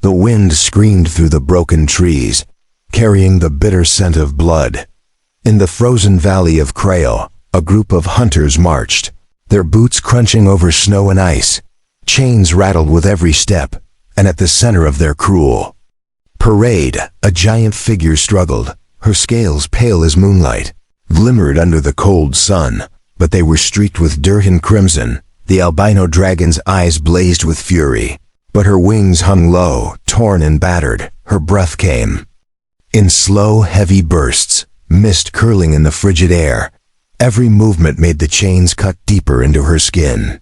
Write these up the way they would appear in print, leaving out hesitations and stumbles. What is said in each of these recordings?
The wind screamed through the broken trees, carrying the bitter scent of blood. In the frozen valley of Crail, a group of hunters marched, their boots crunching over snow and ice. Chains rattled with every step, and at the center of their cruel parade, a giant figure struggled, her scales pale as moonlight, glimmered under the cold sun, but they were streaked with dirt and crimson. The albino dragon's eyes blazed with fury, but her wings hung low, torn and battered. Her breath came in slow, heavy bursts, mist curling in the frigid air. Every movement made the chains cut deeper into her skin.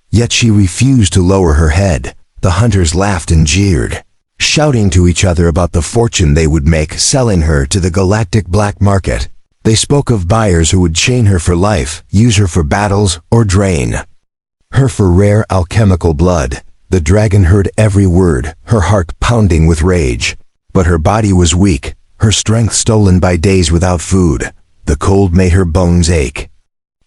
Yet she refused to lower her head. The hunters laughed and jeered, shouting to each other about the fortune they would make selling her to the galactic black market. They spoke of buyers who would chain her for life, use her for battles, or drain her for rare alchemical blood. The dragon heard every word, her heart pounding with rage. But her body was weak, her strength stolen by days without food. The cold made her bones ache.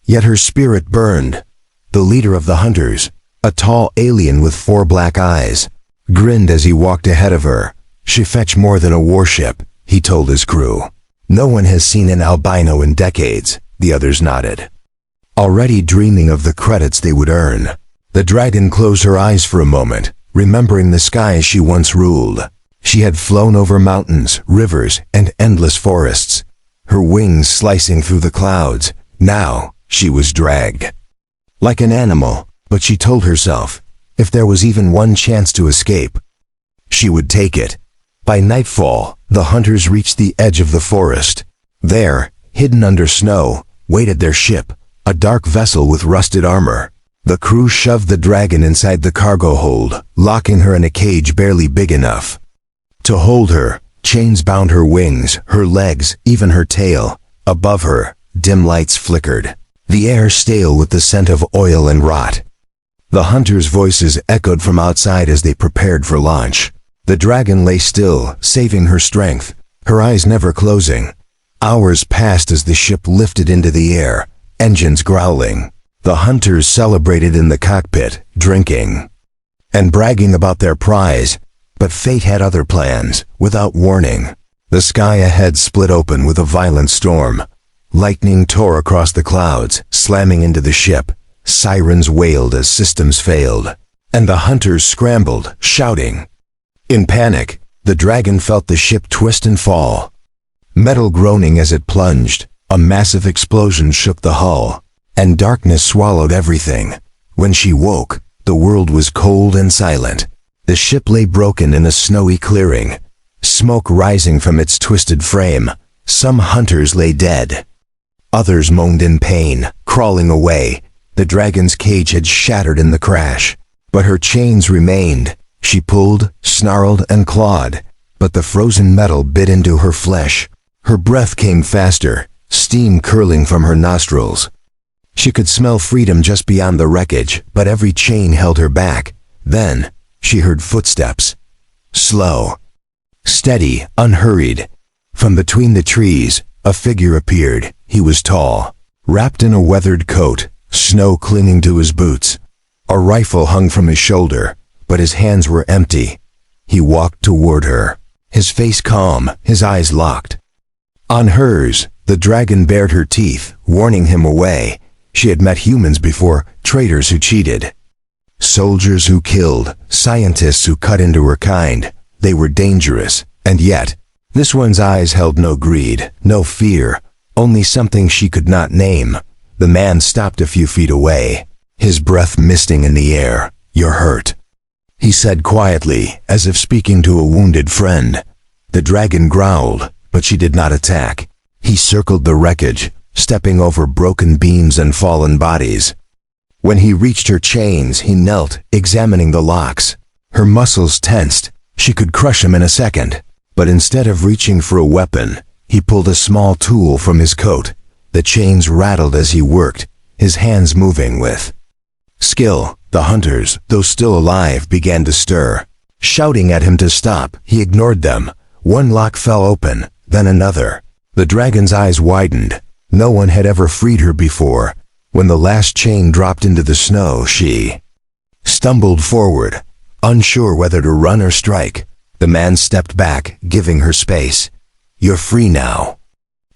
Yet her spirit burned. The leader of the hunters, a tall alien with 4 black eyes, grinned as he walked ahead of her. She fetched more than a warship, he told his crew. No one has seen an albino in decades, the others nodded, already dreaming of the credits they would earn. The dragon closed her eyes for a moment, remembering the skies she once ruled. She had flown over mountains, rivers, and endless forests, her wings slicing through the clouds. Now, she was dragged like an animal, but she told herself, if there was even one chance to escape, she would take it. By nightfall, the hunters reached the edge of the forest. There, hidden under snow, waited their ship, a dark vessel with rusted armor. The crew shoved the dragon inside the cargo hold, locking her in a cage barely big enough to hold her. Chains bound her wings, her legs, even her tail. Above her, dim lights flickered, the air stale with the scent of oil and rot. The hunters' voices echoed from outside as they prepared for launch. The dragon lay still, saving her strength, her eyes never closing. Hours passed as the ship lifted into the air, engines growling. The hunters celebrated in the cockpit, drinking and bragging about their prize. But fate had other plans. Without warning, the sky ahead split open with a violent storm. Lightning tore across the clouds, slamming into the ship. Sirens wailed as systems failed, and the hunters scrambled, shouting. In panic, the dragon felt the ship twist and fall, metal groaning as it plunged. A massive explosion shook the hull, and darkness swallowed everything. When she woke, the world was cold and silent. The ship lay broken in a snowy clearing, smoke rising from its twisted frame. Some hunters lay dead. Others moaned in pain, crawling away. The dragon's cage had shattered in the crash, but her chains remained. She pulled, snarled, and clawed, but the frozen metal bit into her flesh. Her breath came faster, steam curling from her nostrils. She could smell freedom just beyond the wreckage, but every chain held her back. Then, she heard footsteps. Slow, steady, unhurried. From between the trees, a figure appeared. He was tall, wrapped in a weathered coat, snow clinging to his boots. A rifle hung from his shoulder, but his hands were empty. He walked toward her, his face calm, his eyes locked on hers. The dragon bared her teeth, warning him away. She had met humans before, traitors who cheated, soldiers who killed, scientists who cut into her kind. They were dangerous, and yet, this one's eyes held no greed, no fear, only something she could not name. The man stopped a few feet away, his breath misting in the air. "You're hurt," he said quietly, as if speaking to a wounded friend. The dragon growled, but she did not attack. He circled the wreckage, stepping over broken beams and fallen bodies. When he reached her chains, he knelt, examining the locks. Her muscles tensed. She could crush him in a second. But instead of reaching for a weapon, he pulled a small tool from his coat. The chains rattled as he worked, his hands moving with skill. The hunters, though still alive, began to stir, shouting at him to stop. He ignored them. One lock fell open, then another. The dragon's eyes widened. No one had ever freed her before. When the last chain dropped into the snow, she stumbled forward, unsure whether to run or strike. The man stepped back, giving her space. "You're free now,"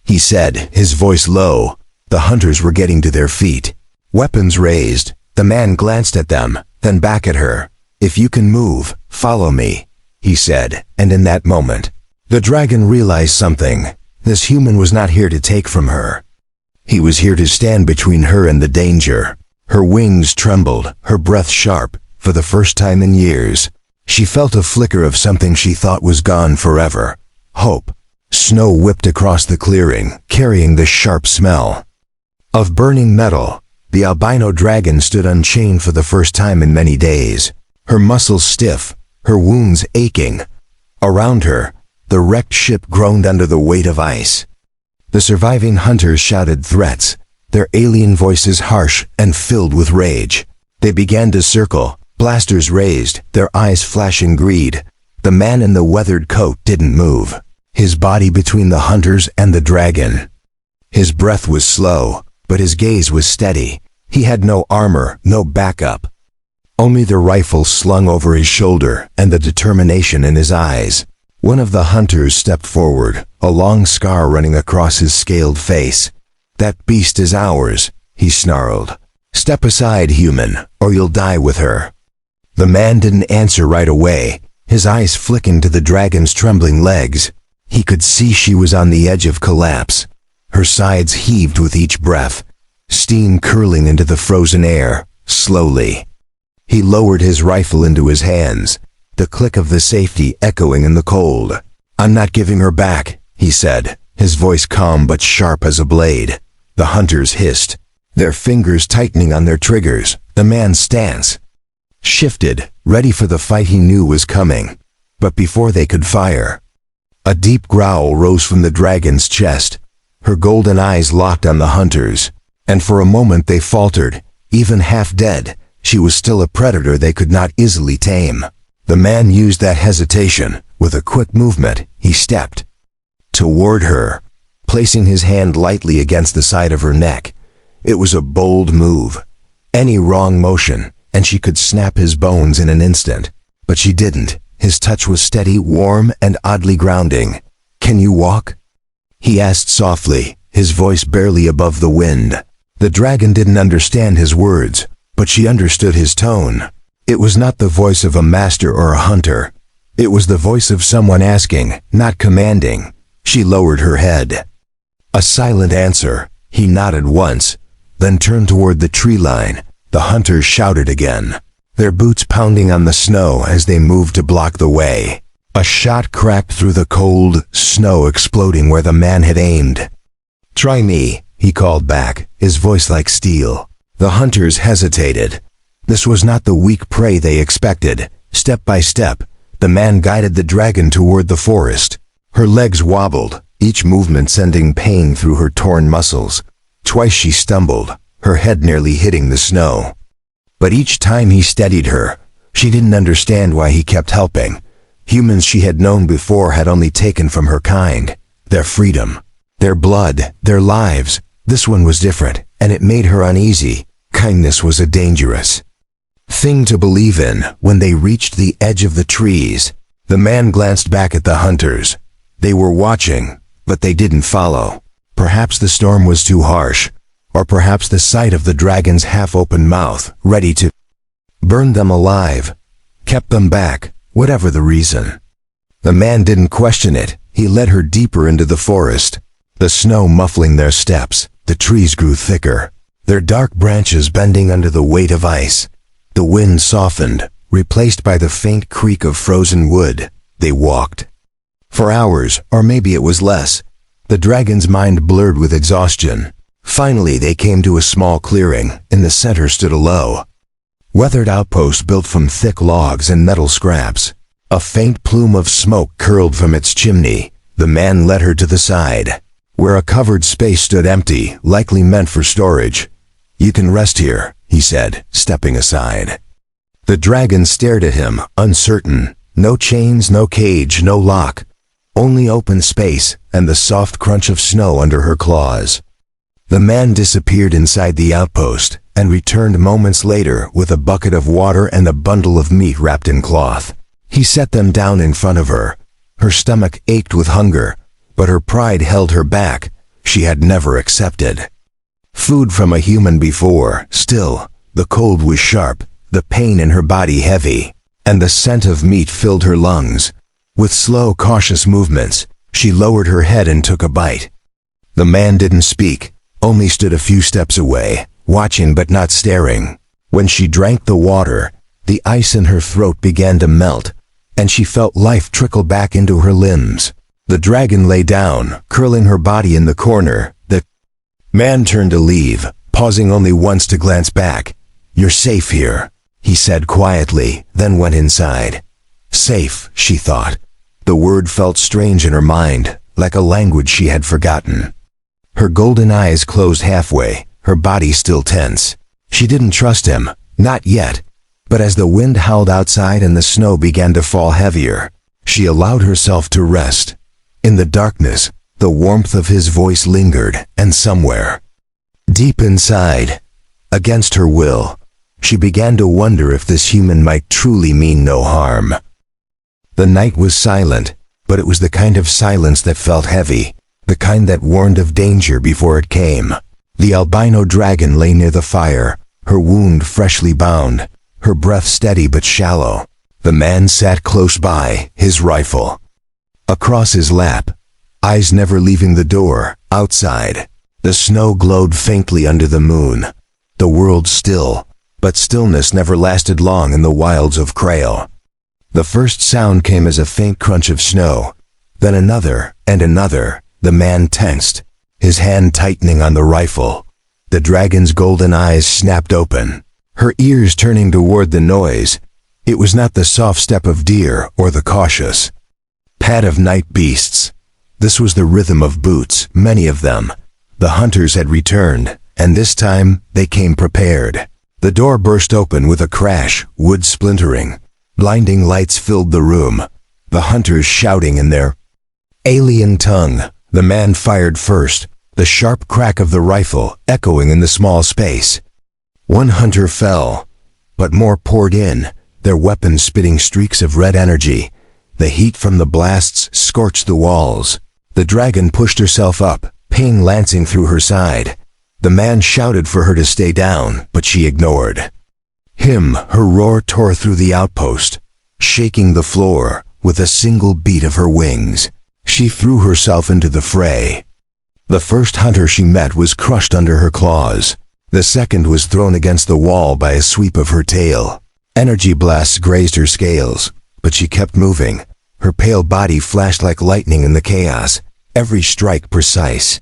he said, his voice low. The hunters were getting to their feet. Weapons raised, the man glanced at them, then back at her. "If you can move, follow me," he said, and in that moment, the dragon realized something. This human was not here to take from her. He was here to stand between her and the danger. Her wings trembled, her breath sharp. For the first time in years, she felt a flicker of something she thought was gone forever. Hope. Snow whipped across the clearing, carrying the sharp smell of burning metal. The albino dragon stood unchained for the first time in many days, her muscles stiff, her wounds aching. Around her, the wrecked ship groaned under the weight of ice. The surviving hunters shouted threats, their alien voices harsh and filled with rage. They began to circle, blasters raised, their eyes flashing greed. The man in the weathered coat didn't move, his body between the hunters and the dragon. His breath was slow, but his gaze was steady. He had no armor, no backup. Only the rifle slung over his shoulder and the determination in his eyes. One of the hunters stepped forward, a long scar running across his scaled face. "That beast is ours," he snarled. "Step aside, human, or you'll die with her." The man didn't answer right away, his eyes flicking to the dragon's trembling legs. He could see she was on the edge of collapse. Her sides heaved with each breath, steam curling into the frozen air, slowly. He lowered his rifle into his hands, the click of the safety echoing in the cold. "I'm not giving her back," he said, his voice calm but sharp as a blade. The hunters hissed, their fingers tightening on their triggers. The man's stance shifted, ready for the fight he knew was coming. But before they could fire, a deep growl rose from the dragon's chest. Her golden eyes locked on the hunters, and for a moment they faltered. Even half dead, she was still a predator they could not easily tame. The man used that hesitation. With a quick movement, he stepped toward her, placing his hand lightly against the side of her neck. It was a bold move. Any wrong motion, and she could snap his bones in an instant. But she didn't. His touch was steady, warm, and oddly grounding. "Can you walk?" he asked softly, his voice barely above the wind. The dragon didn't understand his words, but she understood his tone. It was not the voice of a master or a hunter. It was the voice of someone asking, not commanding. She lowered her head. A silent answer. He nodded once, then turned toward the tree line. The hunters shouted again, their boots pounding on the snow as they moved to block the way. A shot cracked through the cold, snow exploding where the man had aimed. "Try me," he called back, his voice like steel. The hunters hesitated. This was not the weak prey they expected. Step by step, the man guided the dragon toward the forest. Her legs wobbled, each movement sending pain through her torn muscles. Twice she stumbled, her head nearly hitting the snow. But each time he steadied her. She didn't understand why he kept helping. Humans she had known before had only taken from her kind, their freedom, their blood, their lives. This one was different, and it made her uneasy. Kindness was a dangerous thing to believe in. When they reached the edge of the trees, the man glanced back at the hunters. They were watching, but they didn't follow. Perhaps the storm was too harsh, or perhaps the sight of the dragon's half-open mouth, ready to burn them alive, kept them back, whatever the reason. The man didn't question it. He led her deeper into the forest, the snow muffling their steps. The trees grew thicker, their dark branches bending under the weight of ice. The wind softened, replaced by the faint creak of frozen wood. They walked for hours, or maybe it was less. The dragon's mind blurred with exhaustion. Finally, they came to a small clearing. In the center stood a low, weathered outpost built from thick logs and metal scraps. A faint plume of smoke curled from its chimney. The man led her to the side, where a covered space stood empty, likely meant for storage. "You can rest here," he said, stepping aside. The dragon stared at him, uncertain. No chains, no cage, no lock. Only open space and the soft crunch of snow under her claws. The man disappeared inside the outpost and returned moments later with a bucket of water and a bundle of meat wrapped in cloth. He set them down in front of her. Her stomach ached with hunger, but her pride held her back. She had never accepted food from a human before. Still, the cold was sharp, the pain in her body heavy, and the scent of meat filled her lungs. With slow, cautious movements, she lowered her head and took a bite. The man didn't speak, only stood a few steps away, watching but not staring. When she drank the water, the ice in her throat began to melt, and she felt life trickle back into her limbs. The dragon lay down, curling her body in the corner. The man turned to leave, pausing only once to glance back. "You're safe here," he said quietly, then went inside. Safe, she thought. The word felt strange in her mind, like a language she had forgotten. Her golden eyes closed halfway, her body still tense. She didn't trust him, not yet. But as the wind howled outside and the snow began to fall heavier, she allowed herself to rest. In the darkness, the warmth of his voice lingered, and somewhere, deep inside, against her will, she began to wonder if this human might truly mean no harm. The night was silent, but it was the kind of silence that felt heavy, the kind that warned of danger before it came. The albino dragon lay near the fire, her wound freshly bound, her breath steady but shallow. The man sat close by, his rifle across his lap, eyes never leaving the door. Outside, the snow glowed faintly under the moon. The world still, but stillness never lasted long in the wilds of Crail. The first sound came as a faint crunch of snow, then another and another. The man tensed, his hand tightening on the rifle. The dragon's golden eyes snapped open, her ears turning toward the noise. It was not the soft step of deer or the cautious pad of night beasts. This was the rhythm of boots, many of them. The hunters had returned, and this time they came prepared. The door burst open with a crash, wood splintering. Blinding lights filled the room, the hunters shouting in their alien tongue. The man fired first, the sharp crack of the rifle echoing in the small space. One hunter fell, but more poured in, their weapons spitting streaks of red energy. The heat from the blasts scorched the walls. The dragon pushed herself up, pain lancing through her side. The man shouted for her to stay down, but she ignored him. Her roar tore through the outpost, shaking the floor with a single beat of her wings. She threw herself into the fray. The first hunter she met was crushed under her claws. The second was thrown against the wall by a sweep of her tail. Energy blasts grazed her scales, but she kept moving. Her pale body flashed like lightning in the chaos, every strike precise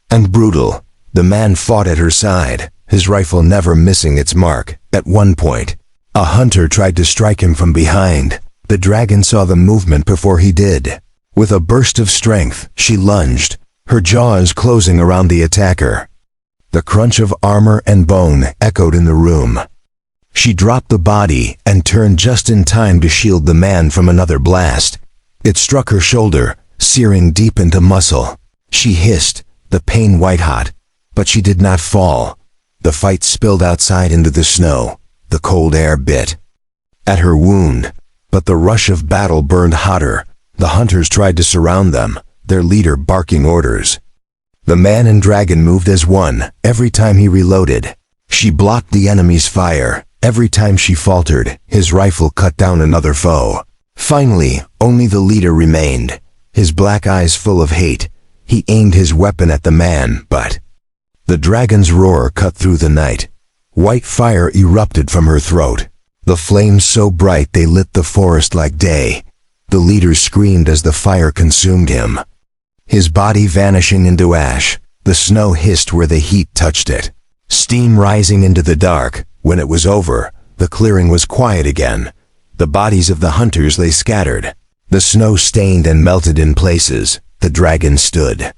and brutal. The man fought at her side, his rifle never missing its mark. At one point, a hunter tried to strike him from behind. The dragon saw the movement before he did. With a burst of strength, she lunged, her jaws closing around the attacker. The crunch of armor and bone echoed in the room. She dropped the body and turned just in time to shield the man from another blast. It struck her shoulder, searing deep into muscle. She hissed, the pain white-hot, but she did not fall. The fight spilled outside into the snow. The cold air bit at her wound, but the rush of battle burned hotter. The hunters tried to surround them, their leader barking orders. The man and dragon moved as one. Every time he reloaded, she blocked the enemy's fire. Every time she faltered, his rifle cut down another foe. Finally, only the leader remained, his black eyes full of hate. He aimed his weapon at the man, but the dragon's roar cut through the night. White fire erupted from her throat, the flames so bright they lit the forest like day. The leader screamed as the fire consumed him, his body vanishing into ash. The snow hissed where the heat touched it, steam rising into the dark. When it was over, the clearing was quiet again. The bodies of the hunters lay scattered. The snow stained and melted in places. The dragon stood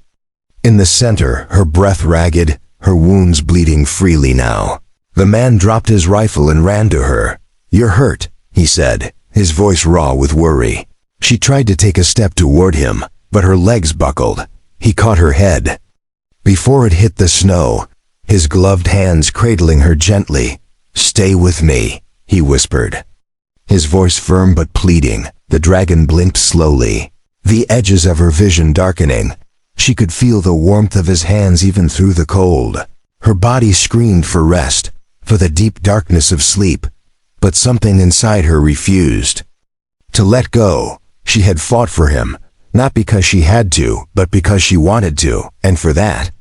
in the center, her breath ragged, her wounds bleeding freely now. The man dropped his rifle and ran to her. "You're hurt," he said, his voice raw with worry. She tried to take a step toward him, but her legs buckled. He caught her head before it hit the snow, his gloved hands cradling her gently. "Stay with me," he whispered. his voice firm but pleading. The dragon blinked slowly, the edges of her vision darkening. She could feel the warmth of his hands even through the cold. Her body screamed for rest, for the deep darkness of sleep, but something inside her refused to let go. She had fought for him, not because she had to, but because she wanted to, and for that,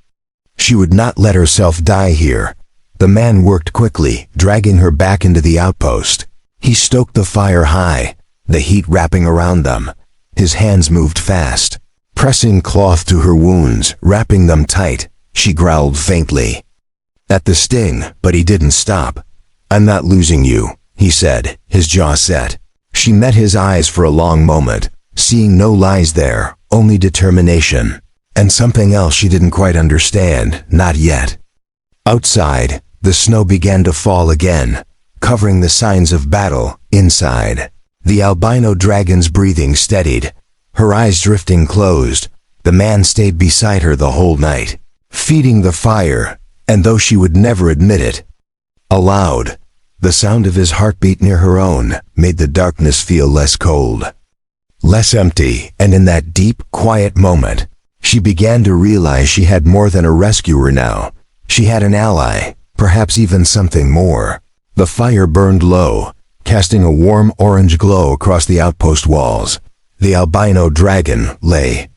she would not let herself die here. The man worked quickly, dragging her back into the outpost. He stoked the fire high, the heat wrapping around them. His hands moved fast, pressing cloth to her wounds, wrapping them tight. She growled faintly at the sting, but he didn't stop. "I'm not losing you," he said, his jaw set. She met his eyes for a long moment, seeing no lies there, only determination. And something else she didn't quite understand, not yet. Outside, the snow began to fall again, covering the signs of battle. Inside, the albino dragon's breathing steadied, her eyes drifting closed. The man stayed beside her the whole night, feeding the fire, and though she would never admit it aloud, the sound of his heartbeat near her own made the darkness feel less cold, less empty. And in that deep, quiet moment, she began to realize she had more than a rescuer now. She had an ally, perhaps even something more. The fire burned low, casting a warm orange glow across the outpost walls. The albino dragon lay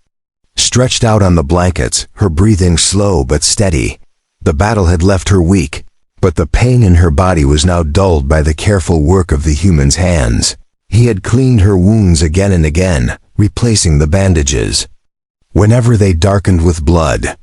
stretched out on the blankets, her breathing slow but steady. The battle had left her weak, but the pain in her body was now dulled by the careful work of the human's hands. He had cleaned her wounds again and again, replacing the bandages whenever they darkened with blood.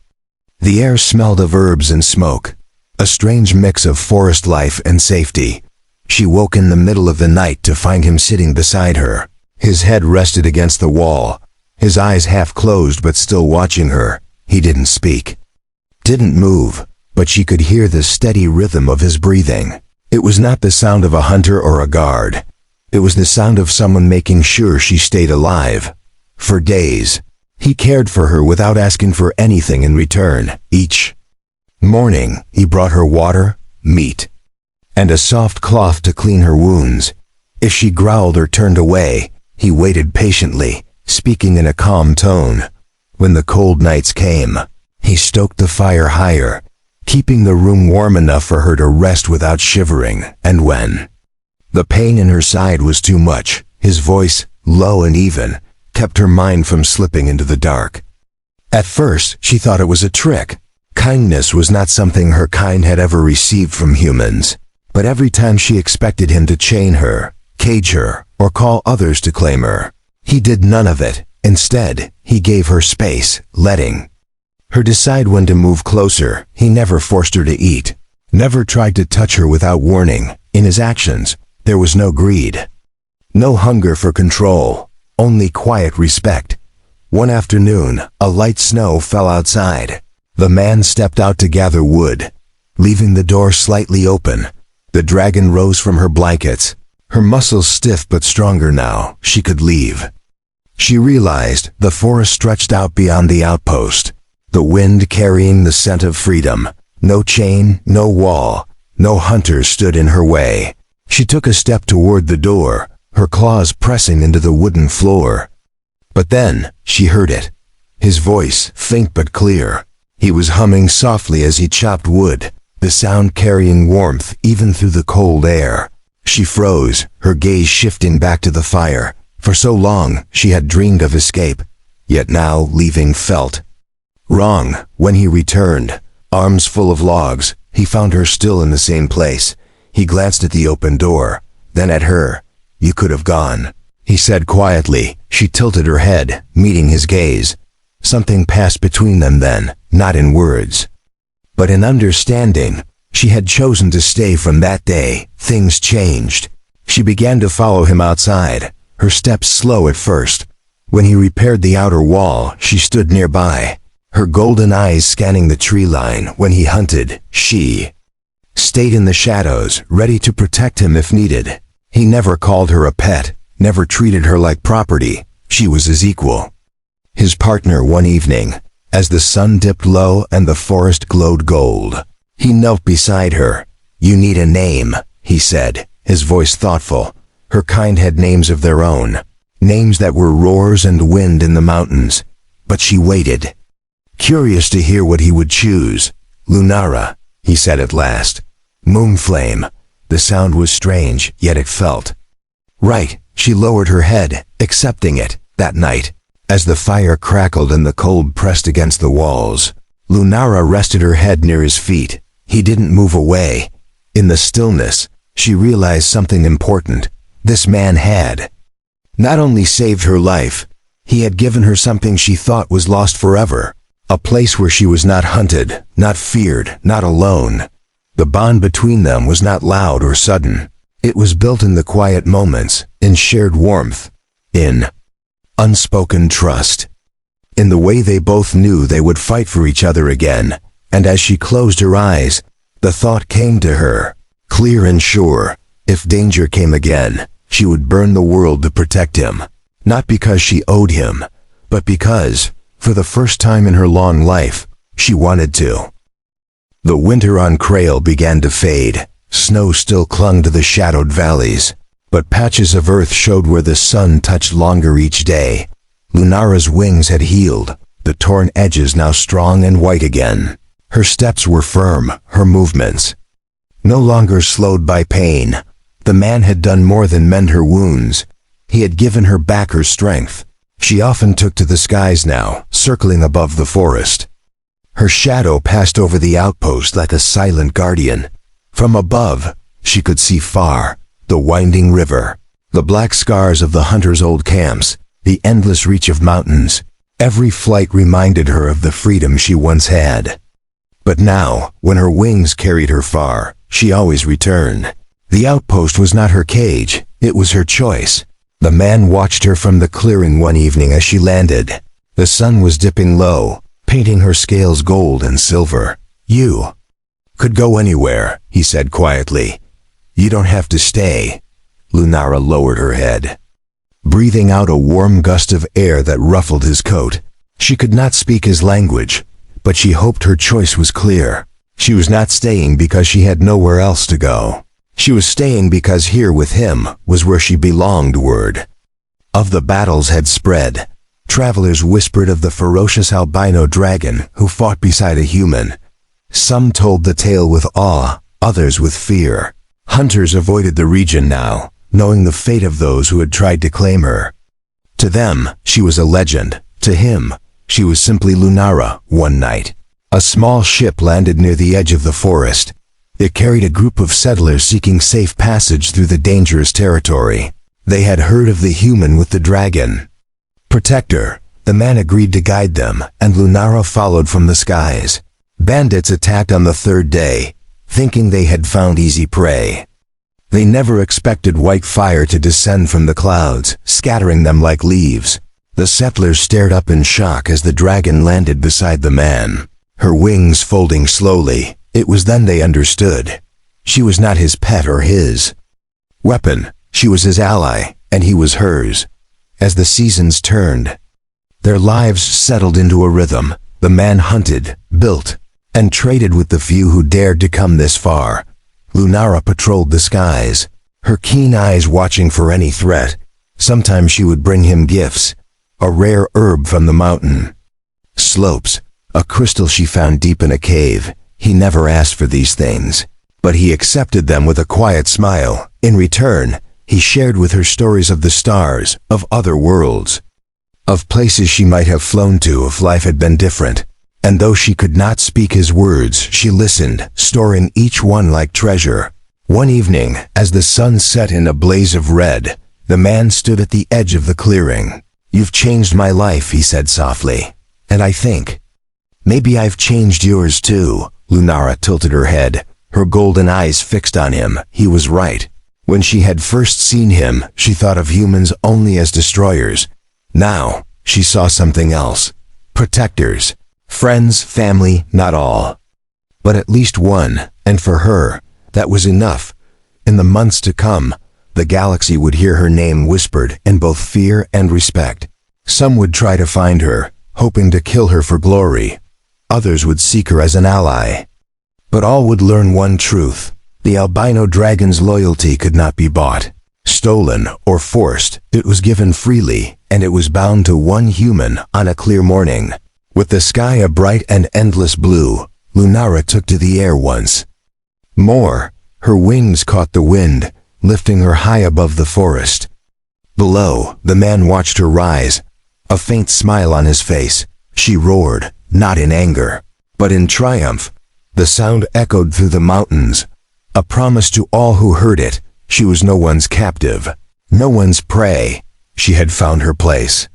The air smelled of herbs and smoke, a strange mix of forest life and safety. She woke in the middle of the night to find him sitting beside her. His head rested against the wall, his eyes half closed but still watching her. He didn't speak, didn't move, but she could hear the steady rhythm of his breathing. It was not the sound of a hunter or a guard. It was the sound of someone making sure she stayed alive. For days, he cared for her without asking for anything in return. Each morning, he brought her water, meat, and a soft cloth to clean her wounds. If she growled or turned away, he waited patiently, speaking in a calm tone. When the cold nights came, he stoked the fire higher, keeping the room warm enough for her to rest without shivering. And when the pain in her side was too much, his voice, low and even, kept her mind from slipping into the dark. At first, she thought it was a trick. Kindness was not something her kind had ever received from humans. But every time she expected him to chain her, cage her, or call others to claim her, he did none of it. Instead, he gave her space, letting her decide when to move closer. He never forced her to eat, never tried to touch her without warning. In his actions, there was no greed, no hunger for control, only quiet respect. One afternoon, a light snow fell outside. The man stepped out to gather wood, leaving the door slightly open. The dragon rose from her blankets, her muscles stiff but stronger now. She could leave. She realized the forest stretched out beyond the outpost, the wind carrying the scent of freedom. No chain, no wall, no hunters stood in her way. She took a step toward the door, her claws pressing into the wooden floor. But then, she heard it. His voice, faint but clear. He was humming softly as he chopped wood, the sound carrying warmth even through the cold air. She froze, her gaze shifting back to the fire. For so long, she had dreamed of escape, yet now leaving felt wrong. When he returned, arms full of logs, he found her still in the same place. He glanced at the open door, then at her. "You could have gone," he said quietly. She tilted her head, meeting his gaze. Something passed between them then, not in words, but in understanding. She had chosen to stay. From that day, things changed. She began to follow him outside, her steps slow at first. When he repaired the outer wall, she stood nearby, her golden eyes scanning the tree line. When he hunted, she stayed in the shadows, ready to protect him if needed. He never called her a pet, never treated her like property. She was his equal, his partner. One evening, as the sun dipped low and the forest glowed gold, he knelt beside her. "You need a name," he said, his voice thoughtful. Her kind had names of their own, names that were roars and wind in the mountains. But she waited, curious to hear what he would choose. "Lunara," he said at last. "Moonflame." The sound was strange, yet it felt right. She lowered her head, accepting it. That night, as the fire crackled and the cold pressed against the walls, Lunara rested her head near his feet. He didn't move away. In the stillness, she realized something important. This man had not only saved her life, he had given her something she thought was lost forever. A place where she was not hunted, not feared, not alone. The bond between them was not loud or sudden. It was built in the quiet moments, in shared warmth, in unspoken trust, in the way they both knew they would fight for each other again. And as she closed her eyes, the thought came to her, clear and sure. If danger came again, she would burn the world to protect him. Not because she owed him, but because, for the first time in her long life, she wanted to. The winter on Krail began to fade. Snow still clung to the shadowed valleys, but patches of earth showed where the sun touched longer each day. Lunara's wings had healed, the torn edges now strong and white again. Her steps were firm, her movements no longer slowed by pain. The man had done more than mend her wounds. He had given her back her strength. She often took to the skies now, circling above the forest. Her shadow passed over the outpost like a silent guardian. From above, she could see far, the winding river, the black scars of the hunters' old camps, the endless reach of mountains. Every flight reminded her of the freedom she once had. But now, when her wings carried her far, she always returned. The outpost was not her cage, it was her choice. The man watched her from the clearing one evening as she landed. The sun was dipping low, painting her scales gold and silver. "You could go anywhere," he said quietly. "You don't have to stay." Lunara lowered her head, breathing out a warm gust of air that ruffled his coat. She could not speak his language, but she hoped her choice was clear. She was not staying because she had nowhere else to go. She was staying because here with him was where she belonged. Word of the battles had spread. Travelers whispered of the ferocious albino dragon who fought beside a human. Some told the tale with awe, others with fear. Hunters avoided the region now, knowing the fate of those who had tried to claim her. To them, she was a legend. To him, she was simply Lunara. One night, a small ship landed near the edge of the forest. It carried a group of settlers seeking safe passage through the dangerous territory. They had heard of the human with the dragon. Protector, the man agreed to guide them, and Lunara followed from the skies. Bandits attacked on the third day, thinking they had found easy prey. They never expected white fire to descend from the clouds, scattering them like leaves. The settlers stared up in shock as the dragon landed beside the man, her wings folding slowly. It was then they understood. She was not his pet or his weapon. She was his ally, and he was hers. As the seasons turned, their lives settled into a rhythm. The man hunted, built, and traded with the few who dared to come this far. Lunara patrolled the skies, her keen eyes watching for any threat. Sometimes she would bring him gifts, a rare herb from the mountain slopes, a crystal she found deep in a cave. He never asked for these things, but he accepted them with a quiet smile. In return, he shared with her stories of the stars, of other worlds, of places she might have flown to if life had been different. And though she could not speak his words, she listened, storing each one like treasure. One evening, as the sun set in a blaze of red, the man stood at the edge of the clearing. "You've changed my life," he said softly. "And I think maybe I've changed yours too." Lunara tilted her head, her golden eyes fixed on him. He was right. When she had first seen him, she thought of humans only as destroyers. Now, she saw something else. Protectors. Friends, family, not all, but at least one, and for her, that was enough. In the months to come, the galaxy would hear her name whispered in both fear and respect. Some would try to find her, hoping to kill her for glory. Others would seek her as an ally. But all would learn one truth: the albino dragon's loyalty could not be bought. Stolen or forced, it was given freely, and it was bound to one human on a clear morning. With the sky a bright and endless blue, Lunara took to the air once more. Her wings caught the wind, lifting her high above the forest. Below, the man watched her rise, a faint smile on his face. She roared, not in anger, but in triumph. The sound echoed through the mountains, a promise to all who heard it. She was no one's captive, no one's prey. She had found her place,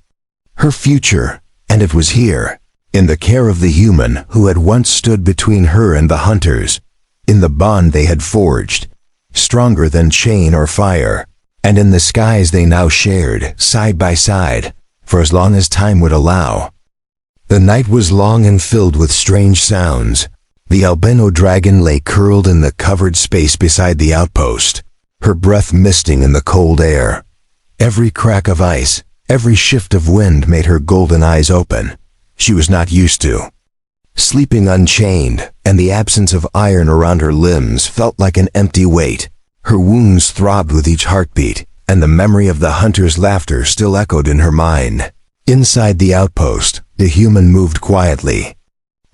her future, and it was here, in the care of the human who had once stood between her and the hunters, in the bond they had forged, stronger than chain or fire, and in the skies they now shared, side by side, for as long as time would allow. The night was long and filled with strange sounds. The albino dragon lay curled in the covered space beside the outpost, her breath misting in the cold air. Every crack of ice, every shift of wind made her golden eyes open. She was not used to sleeping unchained, and the absence of iron around her limbs felt like an empty weight. Her wounds throbbed with each heartbeat, and the memory of the hunter's laughter still echoed in her mind. Inside the outpost, the human moved quietly.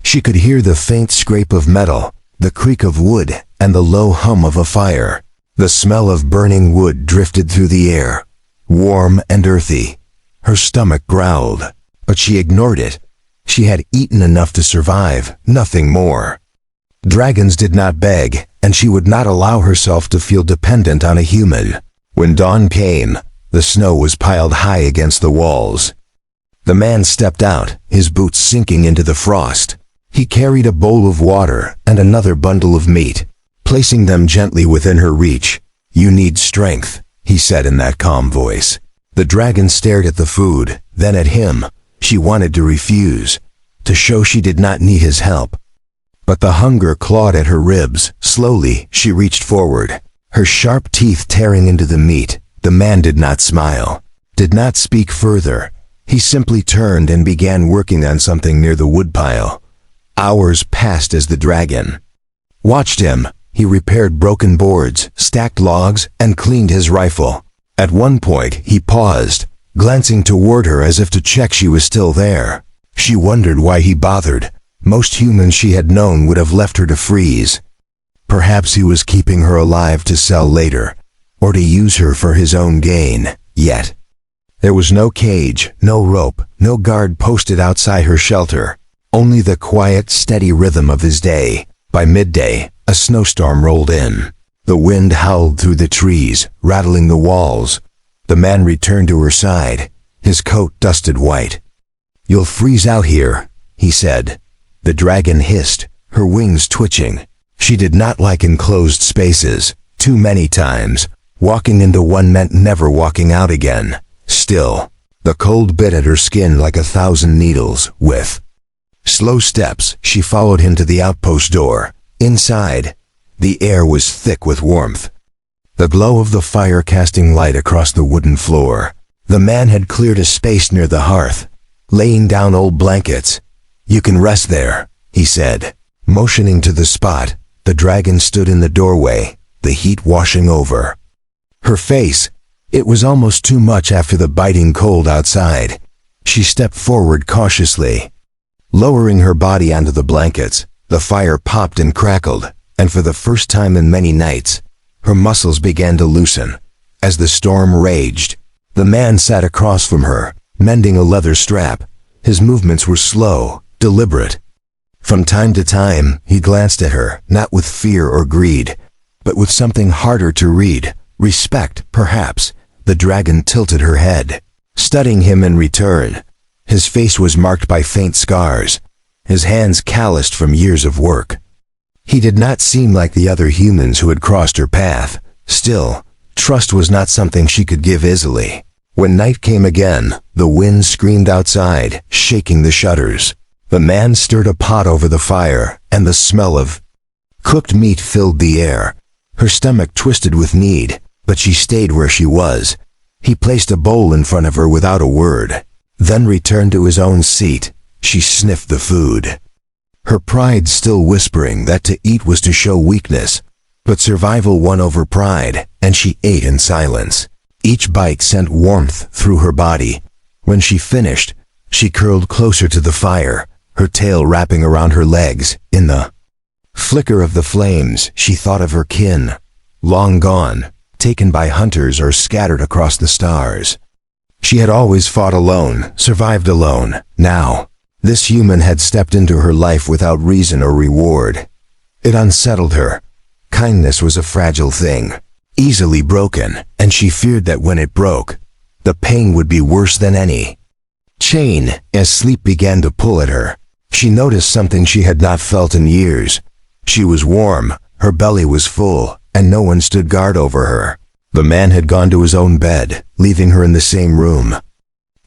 She could hear the faint scrape of metal, the creak of wood, and the low hum of a fire. The smell of burning wood drifted through the air, warm and earthy. Her stomach growled, but she ignored it. She had eaten enough to survive, nothing more. Dragons did not beg, and she would not allow herself to feel dependent on a human. When dawn came, the snow was piled high against the walls. The man stepped out, his boots sinking into the frost. He carried a bowl of water and another bundle of meat, placing them gently within her reach. "You need strength," he said in that calm voice. The dragon stared at the food, then at him. She wanted to refuse, to show she did not need his help. But the hunger clawed at her ribs. Slowly, she reached forward, her sharp teeth tearing into the meat. The man did not smile, did not speak further. He simply turned and began working on something near the woodpile. Hours passed as the dragon watched him. He repaired broken boards, stacked logs, and cleaned his rifle. At one point, he paused, glancing toward her as if to check she was still there. She wondered why he bothered. Most humans she had known would have left her to freeze. Perhaps he was keeping her alive to sell later, or to use her for his own gain. Yet, there was no cage, no rope, no guard posted outside her shelter. Only the quiet, steady rhythm of his day. By midday, a snowstorm rolled in. The wind howled through the trees, rattling the walls. The man returned to her side, his coat dusted white. "You'll freeze out here," he said. The dragon hissed, her wings twitching. She did not like enclosed spaces. Too many times, walking into one meant never walking out again. Still, the cold bit at her skin like 1,000 needles. With slow steps, she followed him to the outpost door. Inside, the air was thick with warmth, the glow of the fire casting light across the wooden floor. The man had cleared a space near the hearth, laying down old blankets. "You can rest there," he said. Motioning to the spot, the dragon stood in the doorway, the heat washing over her face. It was almost too much after the biting cold outside. She stepped forward cautiously, lowering her body onto the blankets. The fire popped and crackled, and for the first time in many nights, her muscles began to loosen. As the storm raged, the man sat across from her, mending a leather strap. His movements were slow, deliberate. From time to time, he glanced at her, not with fear or greed, but with something harder to read. Respect, perhaps. The dragon tilted her head, studying him in return. His face was marked by faint scars, his hands calloused from years of work. He did not seem like the other humans who had crossed her path. Still, trust was not something she could give easily. When night came again, the wind screamed outside, shaking the shutters. The man stirred a pot over the fire, and the smell of cooked meat filled the air. Her stomach twisted with need, but she stayed where she was. He placed a bowl in front of her without a word, then returned to his own seat. She sniffed the food, her pride still whispering that to eat was to show weakness. But survival won over pride, and she ate in silence. Each bite sent warmth through her body. When she finished, she curled closer to the fire, her tail wrapping around her legs. In the flicker of the flames, she thought of her kin, long gone, taken by hunters or scattered across the stars. She had always fought alone, survived alone. Now, this human had stepped into her life without reason or reward. It unsettled her. Kindness was a fragile thing, easily broken, and she feared that when it broke, the pain would be worse than any chain. As sleep began to pull at her, she noticed something she had not felt in years. She was warm, her belly was full, and no one stood guard over her. The man had gone to his own bed, leaving her in the same room.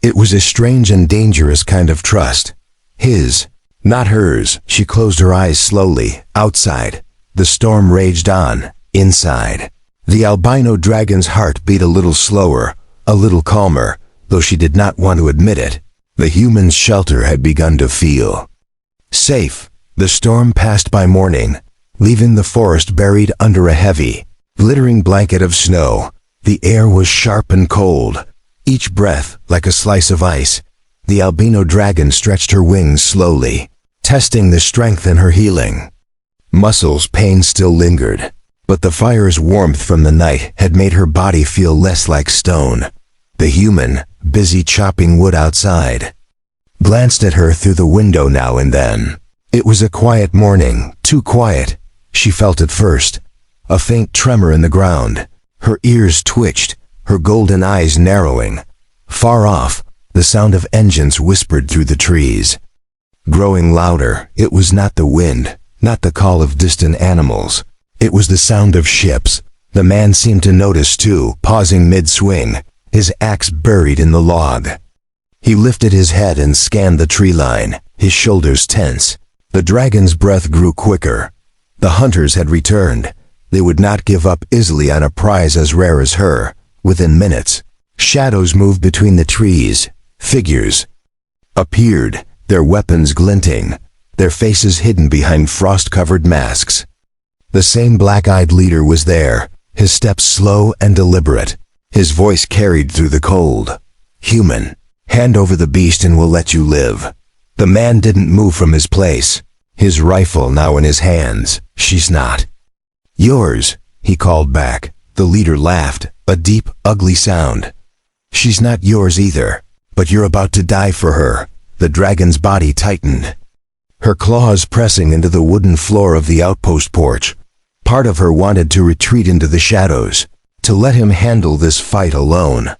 It was a strange and dangerous kind of trust. His, not hers. She closed her eyes slowly. Outside, the storm raged on. Inside, the albino dragon's heart beat a little slower, a little calmer, though she did not want to admit it. The human's shelter had begun to feel safe. The storm passed by morning, leaving the forest buried under a heavy, glittering blanket of snow. The air was sharp and cold, each breath like a slice of ice. The albino dragon stretched her wings slowly, testing the strength in her healing muscles. Pain still lingered, but the fire's warmth from the night had made her body feel less like stone. The human, busy chopping wood outside, glanced at her through the window now and then. It was a quiet morning, too quiet, she felt at first. A faint tremor in the ground. Her ears twitched, her golden eyes narrowing. Far off, the sound of engines whispered through the trees. Growing louder, it was not the wind, not the call of distant animals. It was the sound of ships. The man seemed to notice too, pausing mid-swing, his axe buried in the log. He lifted his head and scanned the tree line, his shoulders tense. The dragon's breath grew quicker. The hunters had returned. They would not give up easily on a prize as rare as her. Within minutes, shadows moved between the trees. Figures appeared, their weapons glinting, their faces hidden behind frost-covered masks. The same black-eyed leader was there, his steps slow and deliberate. His voice carried through the cold. "Human, hand over the beast and we'll let you live." The man didn't move from his place, his rifle now in his hands. "She's not yours," he called back. The leader laughed, a deep, ugly sound. "She's not yours either, but you're about to die for her." The dragon's body tightened, her claws pressing into the wooden floor of the outpost porch. Part of her wanted to retreat into the shadows, to let him handle this fight alone.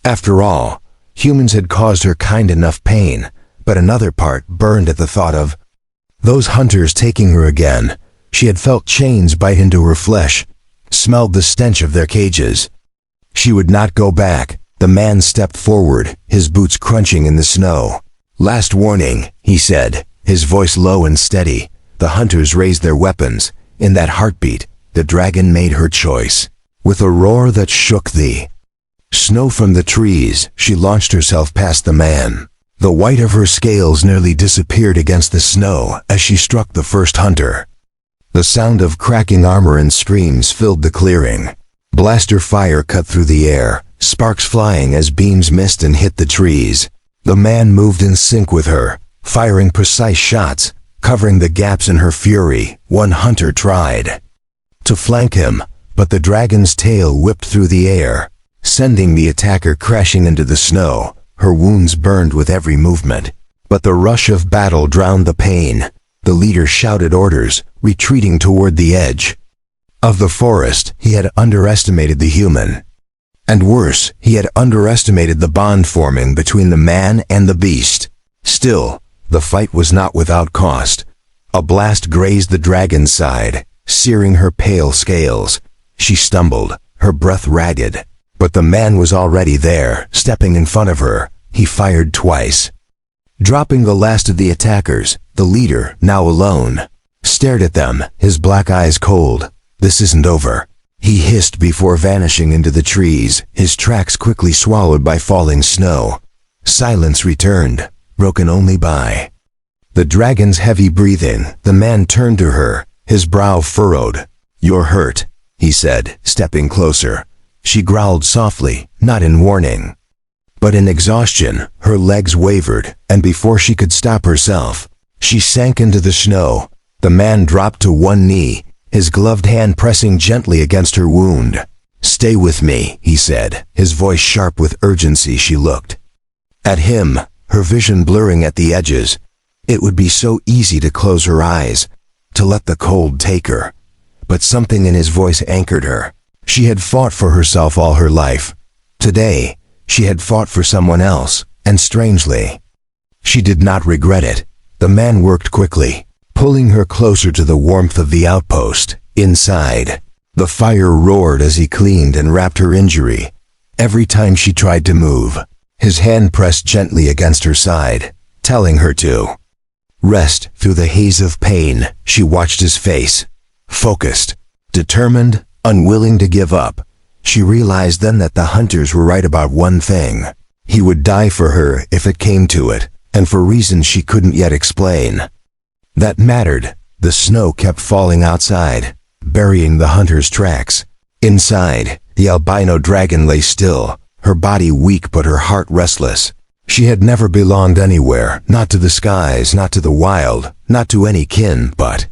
After all, humans had caused her kind enough pain, but another part burned at the thought of those hunters taking her again. She had felt chains bite into her flesh, smelled the stench of their cages. She would not go back. The man stepped forward, his boots crunching in the snow. "Last warning," he said, his voice low and steady. The hunters raised their weapons. In that heartbeat, the dragon made her choice. With a roar that shook the snow from the trees, she launched herself past the man. The white of her scales nearly disappeared against the snow as she struck the first hunter. The sound of cracking armor and screams filled the clearing. Blaster fire cut through the air, sparks flying as beams missed and hit the trees. The man moved in sync with her, firing precise shots, covering the gaps in her fury. One hunter tried to flank him, but the dragon's tail whipped through the air, sending the attacker crashing into the snow. Her wounds burned with every movement, but the rush of battle drowned the pain. The leader shouted orders, retreating toward the edge of the forest. He had underestimated the human. And worse, he had underestimated the bond forming between the man and the beast. Still, the fight was not without cost. A blast grazed the dragon's side, searing her pale scales. She stumbled, her breath ragged. But the man was already there, stepping in front of her. He fired twice. Dropping the last of the attackers, the leader, now alone, stared at them, his black eyes cold. "This isn't over," he hissed before vanishing into the trees, his tracks quickly swallowed by falling snow. Silence returned, broken only by the dragon's heavy breathing. The man turned to her, his brow furrowed. "You're hurt," he said, stepping closer. She growled softly, not in warning, but in exhaustion. Her legs wavered, and before she could stop herself, she sank into the snow. The man dropped to one knee, his gloved hand pressing gently against her wound. "Stay with me," he said, his voice sharp with urgency. She looked at him, her vision blurring at the edges. It would be so easy to close her eyes, to let the cold take her. But something in his voice anchored her. She had fought for herself all her life. Today, she had fought for someone else, and strangely, she did not regret it. The man worked quickly, pulling her closer to the warmth of the outpost. Inside, the fire roared as he cleaned and wrapped her injury. Every time she tried to move, his hand pressed gently against her side, telling her to rest. Through the haze of pain, she watched his face, focused, determined, unwilling to give up. She realized then that the hunters were right about one thing. He would die for her if it came to it, and for reasons she couldn't yet explain. That mattered. The snow kept falling outside, burying the hunters' tracks. Inside, the albino dragon lay still, her body weak but her heart restless. She had never belonged anywhere, not to the skies, not to the wild, not to any kin, but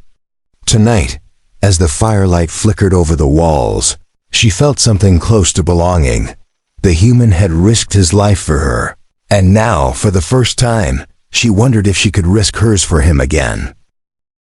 tonight, as the firelight flickered over the walls, she felt something close to belonging. The human had risked his life for her, and now, for the first time, she wondered if she could risk hers for him again.